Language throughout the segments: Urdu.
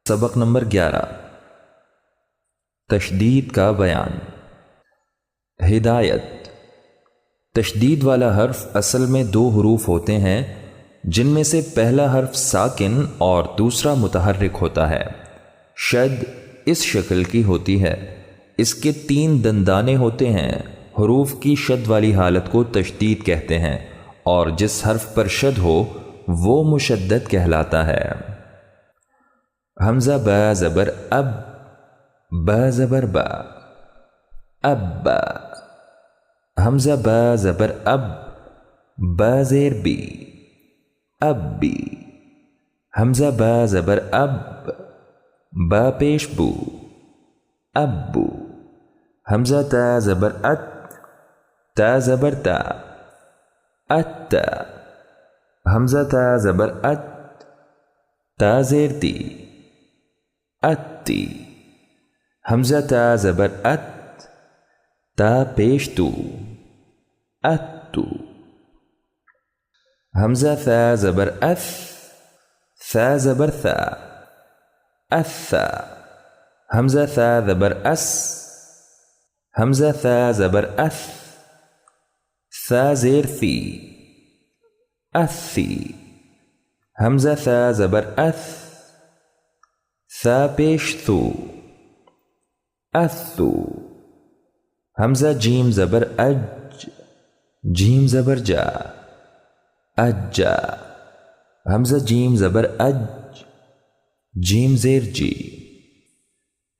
سبق نمبر 11 تشدید کا بیان۔ ہدایت۔ تشدید والا حرف اصل میں 2 حروف ہوتے ہیں جن میں سے پہلا حرف ساکن اور دوسرا متحرک ہوتا ہے۔ شد اس شکل کی ہوتی ہے، اس کے 3 دندانے ہوتے ہیں۔ حروف کی شد والی حالت کو تشدید کہتے ہیں اور جس حرف پر شد ہو وہ مشدد کہلاتا ہے۔ حمزہ با زبر اب، با زبر با، اب۔ حمزہ با زبر اب، با زیر بی، اب بی۔ حمزہ با زبر اب، با پیش بو، اب بو۔ حمزہ تا زبر ات، تا زبر تا، ات۔ حمزہ تا زبر ات، تا زیر تی، اتی۔ حمزہ تا زبر ات، تا پیش تو، اتو۔ حمزہ ثا زبر اث، ثا زبر ثا، اثا۔ حمزہ ثا زبر اس، حمزہ ثا زبر اث، ثا زیر ثی، اثی۔ حمزہ ثا زبر اث، ثا پیش ثو، اثو۔ حمزہ جیم زبر اج، جیم زبر جا، اجا۔ حمزہ جیم زبر اج، جیم زیر جی،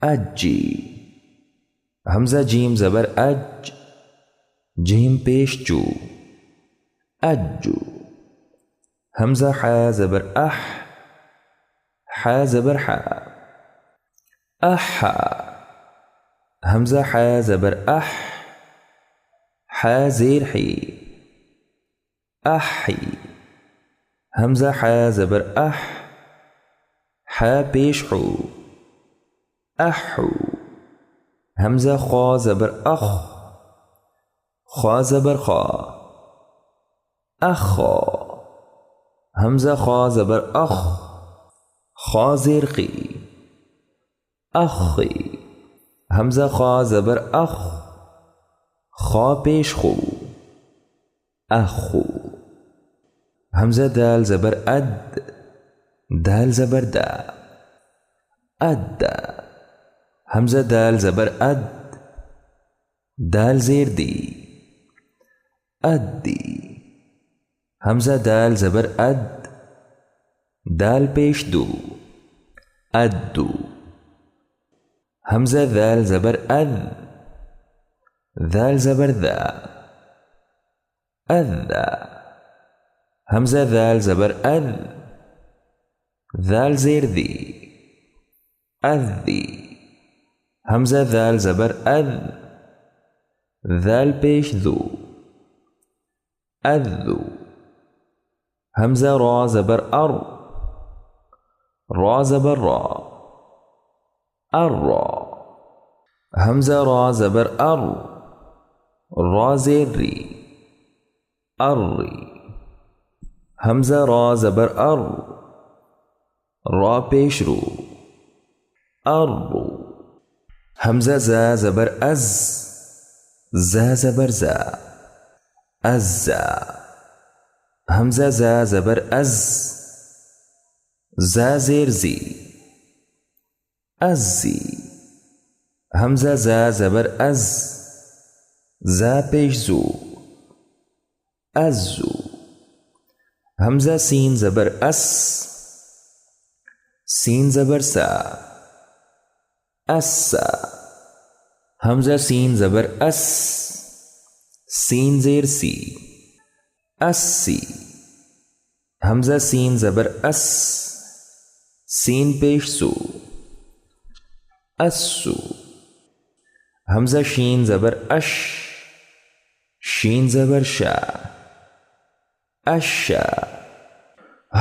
اجی۔ حمزہ جیم زبر اج، جیم پیش جو، اجو۔ حمزہ حا زبر اح، حا زبر حا، احا۔ حمزہ حا زبر اح، حا زیر حی، احی۔ حمزہ حا زبر اح، حا پیش حو، احو۔ حمزہ خا زبر اخ، خا زبر خا، اخا۔ حمزہ خا زبر اخ، خا زیر قی، اخی۔ حمزہ خا زبر اخ، خا پیش خو، اخو۔ حمزہ دال زبر اد، دال زبر دا، ادا۔ حمزہ دال زبر اد، دال زیر دی، ادی۔ حمزہ دال زبر اد، دال پیش دو، ادو۔ حمزہ ذال زبر اذ، ذال زبر ذا، اذا۔ حمزہ ذال زبر اذ، ذال زیر دی، اذی۔ حمزہ ذال زبر اذ، ذال پیش ذو، اذو۔ حمزہ را زبر ار، را زبر را، ارا۔ حمزہ را زبر ار، را زیر ری، اری۔ حمزہ را زبر ار، را پیش رو، ارو۔ حمزہ زا زبر از، زا زبر زا، ازا۔ حمزہ زا زبر از، زا زیر زی، ازی۔ حمزہ زا زبر از، زا پیش زو، ازو۔ حمزہ سین زبر اس، سین زبر سا، اسا۔ حمزہ سین زبر اس، سین زیر سی، اسی۔ حمزہ سین زبر اس، سین پیش سو، اسو۔ حمزہ شین زبر اش، شین زبر شا، اشا۔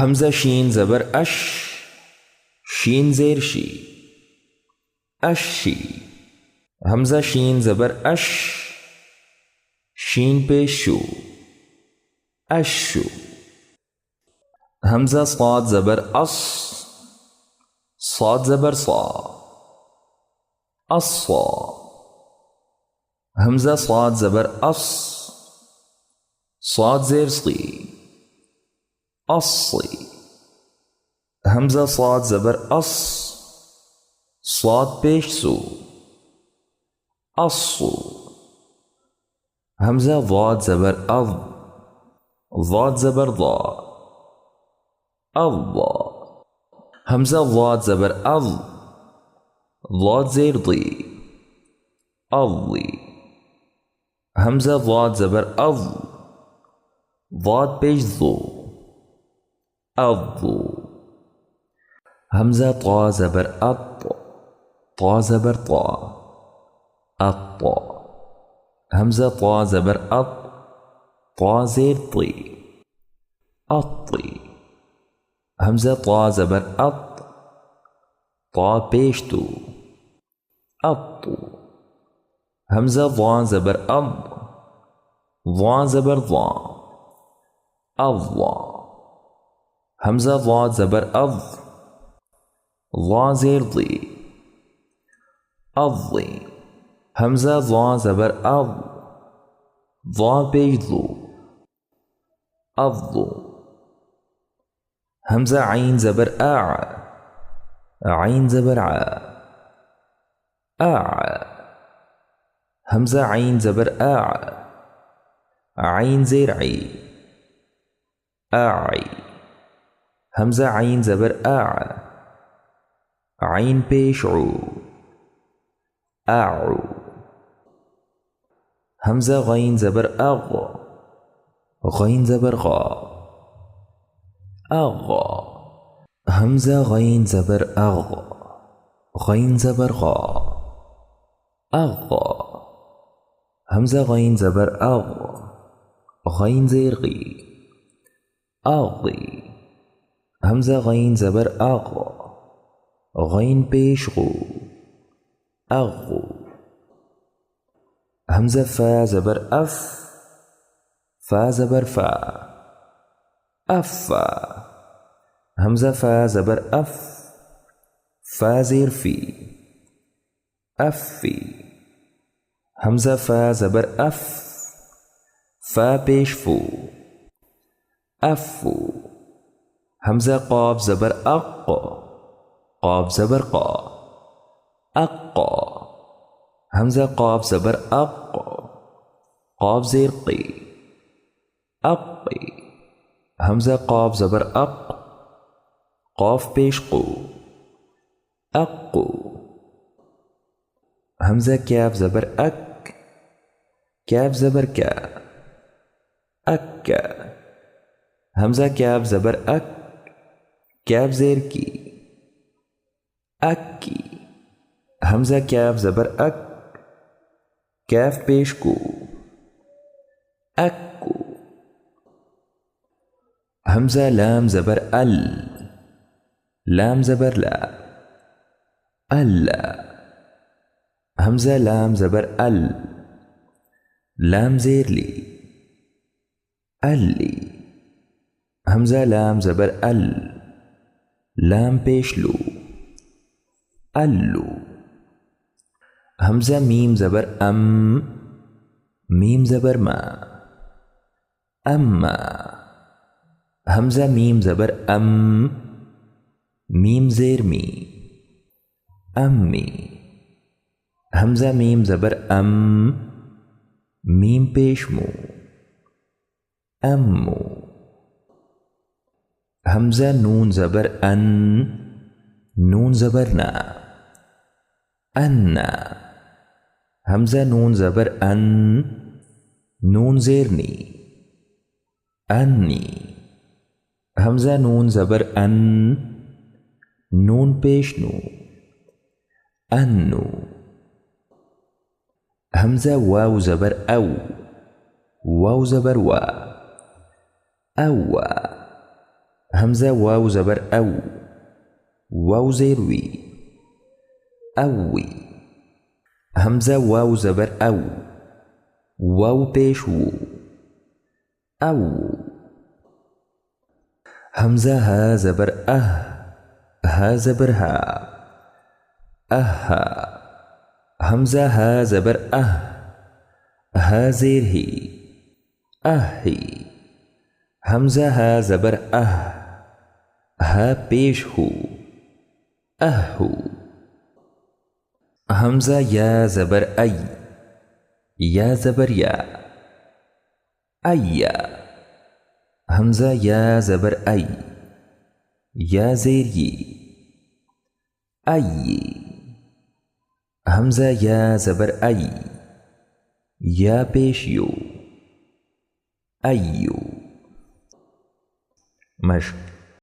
حمزہ شین زبر اش، شین زیر شی، اشی۔ حمزہ شین زبر اش، شین پیش شو، اشو۔ حمزہ صاد زبر اص، صاد زبر صا، الصا. حمزہ صاد زبر اس، صاد زیر صی، الصی. حمزہ صاد زبر اس، صاد پیش سو، الصو. حمزہ ضاد زبر اض، ضاد زبر ضا، الضا. حمزہ ضاد زبر اض، ضاد زیر ضی، الضی. حمزہ ضاد زبر اض، ضاد پیش ضو، الضو. حمزہ طا زبر اط، طا زبر طا، الطا. حمزہ طا زبر اط، طا زیر طی، الطی. حمزہ طا زبر اط، طا پیش تو، الطو. حمزہ ضا زبر اض، ضا زبر ضا، الضا. حمزہ ضاد زبر اض، ضا زیر ضی، الضی. حمزہ ضا زبر اض، ضا پیش ضو، الضو. حمزہ عین زبر اع، عین زبر ع، اع. حمزہ عین زبر اع، عین زیر عی، اعی. حمزہ عین زبر اع، عین پیش عو، اعو. حمزہ غین زبر اغ، غین زبر غا، اغا. حمزہ غین زبر اغ، غین زبر غا، اغا. حمزہ غین زبر اغ، غین زیر غی، اغی. حمزہ غین زبر اغ، غین پیش غو، اغو. حمزہ فا زبر اف، فا زبر فا، افا. حمزہ فا زبر اف، فا زیر فی، افی. حمزہ فا زبر اف، فا پیش فو، افو. حمزہ قاف زبر اق، قاف زبر قا، اقا. حمزہ قاف زبر اق، قاف زیر قی، اقی. حمزہ قاف زبر اق، قاف پیش قو، اقو. حمزہ کیف زبر اک، کیف زبر کیا، اکا. حمزہ کیف زبر اک، کیف زیر کی، اکی. حمزہ کیف زبر اک، کیف پیش کو، اکو. حمزہ لام زبر ال، لام زبر لا، اللہ. حمزہ لام زبر ال، لام زیر لی، اللی. حمزہ لام زبر ال، لام پیش لو، الو. حمزہ میم زبر ام، میم زبر ما، اما. حمزہ میم زبر ام، میم زیر می، امی. حمزہ میم زبر ام، میم پیش مو، امو. حمزہ نون زبر ان، نون زبر نا، انا. حمزہ نون زبر ان، نون زیر نی، انی. حمزہ نون زبر ان، نون پیش نو، انو. حمزہ واو زبر او، واو زبر وا، اوا. حمزہ واو زبر او، واو زیر وی، اوی. حمزہ واو زبر او، واو پیش وو، او. حمزہ ہا زبر اہ، ہا زبر ہا، اہا، حمزہ ہا زبر ہا زیر ہی، اہی، حمزہ ہا زبر ہا پیش ہو، اہو، حمزہ یا زبر یا زبر یا، ایا، حمزہ یا زبر یا زیر ی، ای، حمزہ یا زبر یا پیش یو، ایو۔ مشق